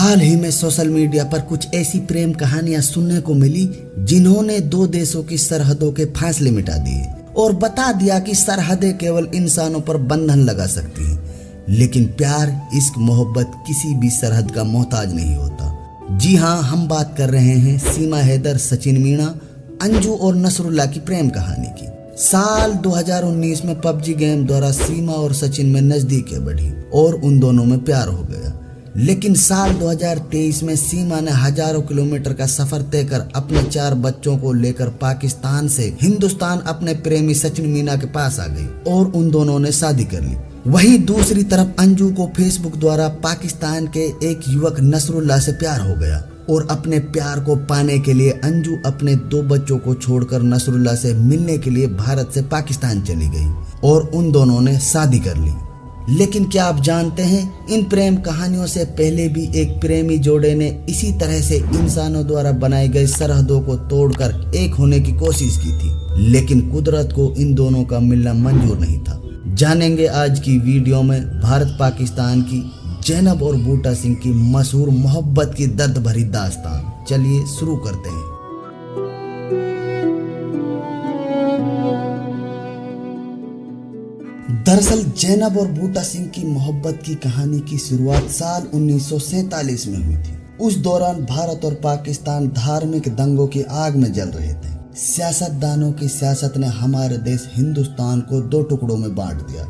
हाल ही में social media पर कुछ ऐसी प्रेम कहानियां सुनने को मिली जिन्होंने दो देशों की सरहदों के फासले मिटा दिए और बता दिया कि सरहदें केवल इंसानों पर बंधन लगा सकती हैं, लेकिन प्यार, इश्क, मोहब्बत किसी भी सरहद का मोहताज नहीं होता। जी हाँ, हम बात कर रहे हैं सीमा हैदर, सचिन मीणा, अंजू और नसरुल्लाह की प्रेम कहानी की। साल 2019 में पबजी गेम द्वारा सीमा और सचिन में नजदीकियां बढ़ी और उन दोनों में प्यार हो गया। लेकिन साल 2023 में सीमा ने हजारों किलोमीटर का सफर तय कर अपने 4 बच्चों को लेकर पाकिस्तान से हिंदुस्तान अपने प्रेमी सचिन मीणा के पास आ गई और उन दोनों ने शादी कर ली। वहीं दूसरी तरफ अंजू को फेसबुक द्वारा पाकिस्तान के एक युवक नसरुल्लाह से प्यार हो गया और अपने प्यार को पाने के लिए अंजू अपने 2 बच्चों को छोड़कर नसरुल्लाह से मिलने के लिए भारत से पाकिस्तान चली गई और उन दोनों ने शादी कर ली। लेकिन क्या आप जानते हैं, इन प्रेम कहानियों से पहले भी एक प्रेमी जोड़े ने इसी तरह से इंसानों द्वारा बनाई गई सरहदों को तोड़कर एक होने की कोशिश की थी, लेकिन कुदरत को इन दोनों का मिलना मंजूर नहीं था। जानेंगे आज की वीडियो में भारत पाकिस्तान की जैनब और बूटा सिंह की मशहूर मोहब्बत की दर्द भरी दास्तान। चलिए शुरू करते हैं। दरअसल जैनब और बूटा सिंह की मोहब्बत की कहानी की शुरुआत साल 1947 में हुई थी। उस दौरान भारत और पाकिस्तान धार्मिक दंगों की आग में जल रहे थे। सियासतदानों की सियासत ने हमारे देश हिंदुस्तान को 2 टुकड़ों में बांट दिया।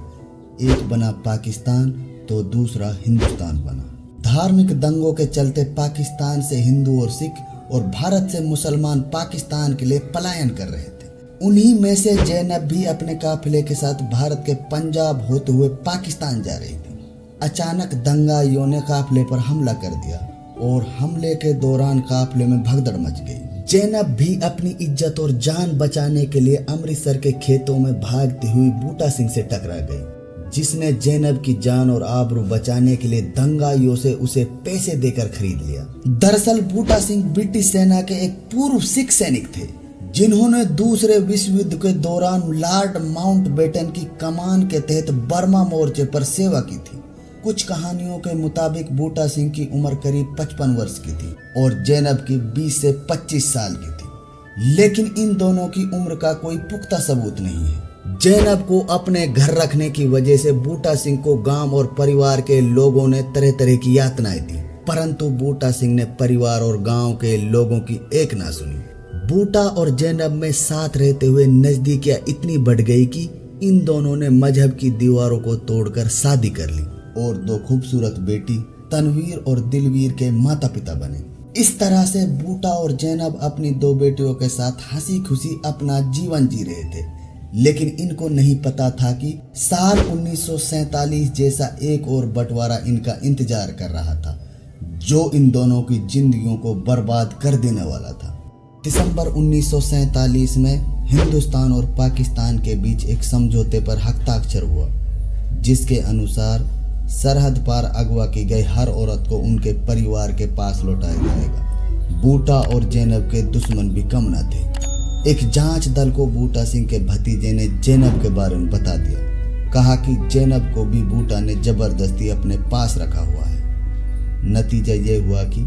एक बना पाकिस्तान तो दूसरा हिंदुस्तान बना। धार्मिक दंगों के चलते पाकिस्तान से हिंदू और सिख और भारत से मुसलमान पाकिस्तान के लिए पलायन कर रहे थे। उन्हीं में से जैनब भी अपने काफिले के साथ भारत के पंजाब होते हुए पाकिस्तान जा रही थी। अचानक दंगाइयों ने काफिले पर हमला कर दिया और हमले के दौरान काफिले में भगदड़ मच गई। जैनब भी अपनी इज्जत और जान बचाने के लिए अमृतसर के खेतों में भागती हुई बूटा सिंह से टकरा गई, जिसने जैनब की जान और आबरू बचाने के लिए दंगाइयों से उसे पैसे देकर खरीद लिया। दरअसल बूटा सिंह ब्रिटिश सेना के एक पूर्व सिख सैनिक थे, जिन्होंने दूसरे विश्व युद्ध के दौरान लॉर्ड माउंटबेटन की कमान के तहत बर्मा मोर्चे पर सेवा की थी। कुछ कहानियों के मुताबिक बूटा सिंह की उम्र करीब 55 वर्ष की थी और जैनब की 20 से 25 साल की थी, लेकिन इन दोनों की उम्र का कोई पुख्ता सबूत नहीं है। जैनब को अपने घर रखने की वजह से बूटा सिंह को गांव और परिवार के लोगों ने तरह तरह की यातनाएं दी, परंतु बूटा सिंह ने परिवार और गांव के लोगों की एक ना सुनी। बूटा और जैनब में साथ रहते हुए नजदीकियां इतनी बढ़ गई कि इन दोनों ने मजहब की दीवारों को तोड़कर शादी कर ली और 2 खूबसूरत बेटी तनवीर और दिलवीर के माता पिता बने। इस तरह से बूटा और जैनब अपनी 2 बेटियों के साथ हंसी खुशी अपना जीवन जी रहे थे, लेकिन इनको नहीं पता था कि साल 1947 जैसा एक और बंटवारा इनका इंतजार कर रहा था, जो इन दोनों की जिंदगियों को बर्बाद कर देने वाला था। दिसंबर 1947 में हिंदुस्तान और पाकिस्तान के बीच एक समझौते पर हस्ताक्षर हुआ, जिसके अनुसार सरहद पार अगवा की गई हर औरत को उनके परिवार के पास लौटाया जाएगा। बूटा और जैनब के दुश्मन भी कम न थे। एक जांच दल को बूटा सिंह के भतीजे ने जैनब के बारे में बता दिया। कहा कि जैनब को भी बूटा ने जबरदस्ती अपने पास रखा हुआ है। नतीजा ये हुआ कि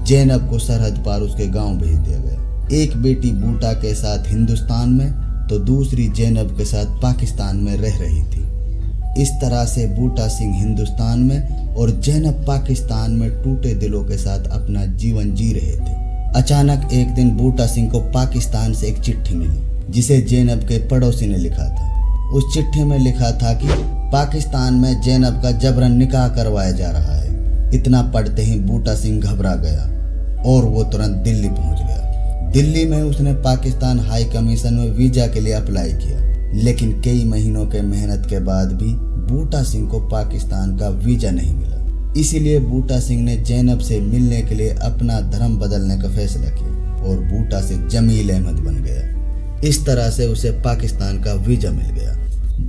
जैनब को सरहद पार उसके गांव भेज दिया गया। एक बेटी बूटा के साथ हिंदुस्तान में तो दूसरी जैनब के साथ पाकिस्तान में रह रही थी। इस तरह से बूटा सिंह हिंदुस्तान में और जैनब पाकिस्तान में टूटे दिलों के साथ अपना जीवन जी रहे थे। अचानक एक दिन बूटा सिंह को पाकिस्तान से एक चिट्ठी मिली, जिसे जैनब के पड़ोसी ने लिखा था। उस चिट्ठी में लिखा था कि पाकिस्तान में जैनब का जबरन निकाह करवाया जा रहा है। इतना पढ़ते ही बूटा सिंह घबरा गया और वो तुरंत दिल्ली पहुंच गया। दिल्ली में उसने पाकिस्तान हाई कमीशन में वीजा के लिए अप्लाई किया, लेकिन कई महीनों के मेहनत के बाद भी बूटा सिंह को पाकिस्तान का वीजा नहीं मिला। इसीलिए बूटा सिंह ने जैनब से मिलने के लिए अपना धर्म बदलने का फैसला किया और बूटा से जमील अहमद बन गया। इस तरह से उसे पाकिस्तान का वीजा मिल गया।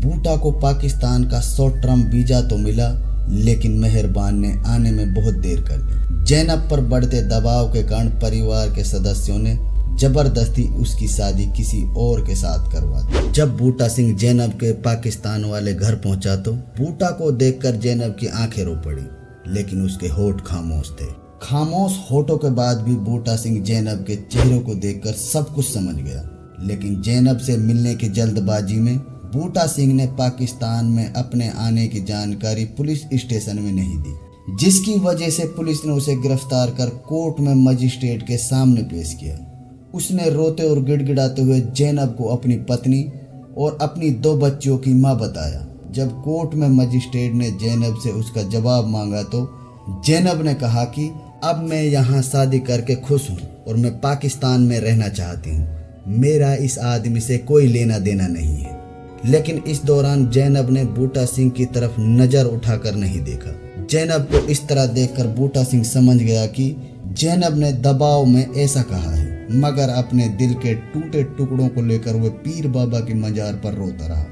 बूटा को पाकिस्तान का शॉर्ट टर्म वीजा तो मिला, लेकिन मेहरबान ने आने में बहुत देर कर दी। जैनब पर बढ़ते दबाव के कारण परिवार के सदस्यों ने जबरदस्ती उसकी शादी किसी और के साथ करवा दी। जब बूटा सिंह जैनब के पाकिस्तान वाले घर पहुंचा तो बूटा को देखकर जैनब की आंखें रो पड़ी, लेकिन उसके होठ खामोश थे। खामोश होठों के बाद भी बूटा सिंह जैनब के चेहरों को देखकर सब कुछ समझ गया, लेकिन जैनब से मिलने की जल्दबाजी में बूटा सिंह ने पाकिस्तान में अपने आने की जानकारी पुलिस स्टेशन में नहीं दी, जिसकी वजह से पुलिस ने उसे गिरफ्तार कर कोर्ट में मजिस्ट्रेट के सामने पेश किया। उसने रोते और गिड़गिड़ाते हुए जैनब को अपनी पत्नी और अपनी 2 बच्चियों की मां बताया। जब कोर्ट में मजिस्ट्रेट ने जैनब से उसका जवाब मांगा तो जैनब ने कहा कि अब मैं यहाँ शादी करके खुश हूँ और मैं पाकिस्तान में रहना चाहती हूँ, मेरा इस आदमी से कोई लेना देना नहीं है। लेकिन इस दौरान जैनब ने बूटा सिंह की तरफ नजर उठाकर नहीं देखा। जैनब को इस तरह देखकर बूटा सिंह समझ गया कि जैनब ने दबाव में ऐसा कहा है, मगर अपने दिल के टूटे टुकड़ों को लेकर वह पीर बाबा की मजार पर रोता रहा।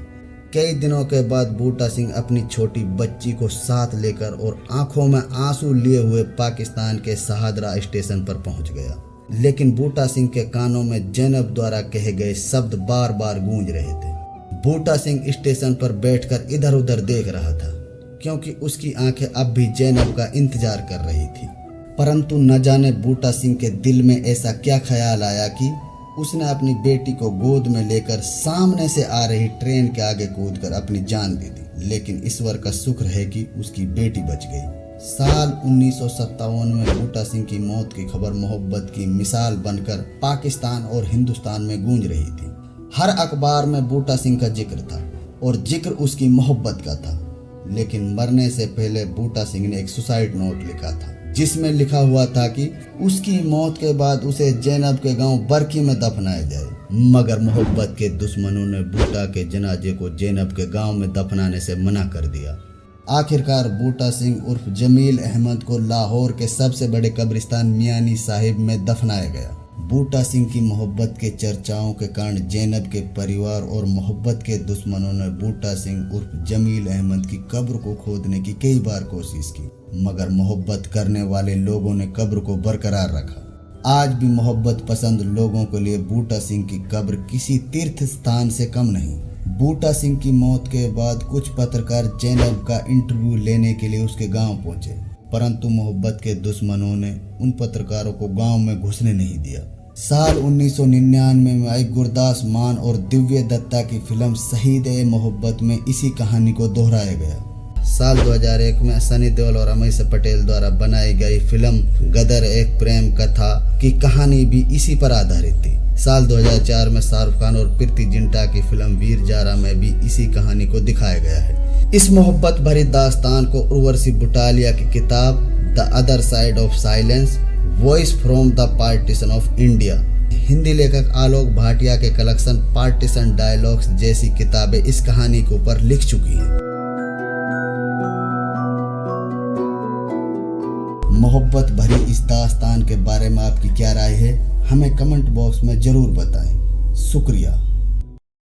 कई दिनों के बाद बूटा सिंह अपनी छोटी बच्ची को साथ लेकर और आंखों में आंसू लिए हुए पाकिस्तान के शहादरा स्टेशन पर पहुंच गया। लेकिन बूटा सिंह के कानों में जैनब द्वारा कहे गए शब्द बार बार गूंज रहे थे। बूटा सिंह स्टेशन पर बैठकर इधर उधर देख रहा था, क्योंकि उसकी आंखें अब भी जैनब का इंतजार कर रही थी। परंतु न जाने बूटा सिंह के दिल में ऐसा क्या ख्याल आया कि उसने अपनी बेटी को गोद में लेकर सामने से आ रही ट्रेन के आगे कूदकर अपनी जान दे दी। लेकिन ईश्वर का शुक्र है कि उसकी बेटी बच गई। साल 1957 में बूटा सिंह की मौत की खबर मोहब्बत की मिसाल बनकर पाकिस्तान और हिंदुस्तान में गूंज रही थी। हर अखबार में बूटा सिंह का जिक्र था और जिक्र उसकी मोहब्बत का था। लेकिन मरने से पहले बूटा सिंह ने एक सुसाइड नोट लिखा था, जिसमें लिखा हुआ था कि उसकी मौत के बाद उसे जैनब के गांव बरकी में दफनाया जाए। मगर मोहब्बत के दुश्मनों ने बूटा के जनाजे को जैनब के गांव में दफनाने से मना कर दिया। आखिरकार बूटा सिंह उर्फ जमील अहमद को लाहौर के सबसे बड़े कब्रिस्तान मियानी साहिब में दफनाया गया। बूटा सिंह की मोहब्बत के चर्चाओं के कारण जैनब के परिवार और मोहब्बत के दुश्मनों ने बूटा सिंह उर्फ जमील अहमद की कब्र को खोदने की कई बार कोशिश की, मगर मोहब्बत करने वाले लोगों ने कब्र को बरकरार रखा। आज भी मोहब्बत पसंद लोगों के लिए बूटा सिंह की कब्र किसी तीर्थ स्थान से कम नहीं। बूटा सिंह की मौत के बाद कुछ पत्रकार जैनब का इंटरव्यू लेने के लिए उसके गांव पहुंचे, परंतु मोहब्बत के दुश्मनों ने उन पत्रकारों को गांव में घुसने नहीं दिया। साल 1999 में आई गुरदास मान और दिव्य दत्ता की फिल्म शहीद-ए-मोहब्बत में इसी कहानी को दोहराया गया। साल 2001 में सनी देओल और अमीश पटेल द्वारा बनाई गई फिल्म गदर एक प्रेम कथा की कहानी भी इसी पर आधारित थी। साल 2004 में शाहरुख खान और प्रीति जिंटा की फिल्म वीर जारा में भी इसी कहानी को दिखाया गया है। इस मोहब्बत भरी दास्तान को उर्वशी बुटालिया की किताब the other side of silence, voice from the partition of India, Hindi लेखक आलोक भाटिया के कलेक्शन पार्टीशन डायलॉग्स जैसी किताबें इस कहानी के ऊपर लिख चुकी हैं। मोहब्बत भरी इस दास्तान के बारे में आपकी क्या राय है, हमें कमेंट बॉक्स में जरूर बताएं। शुक्रिया।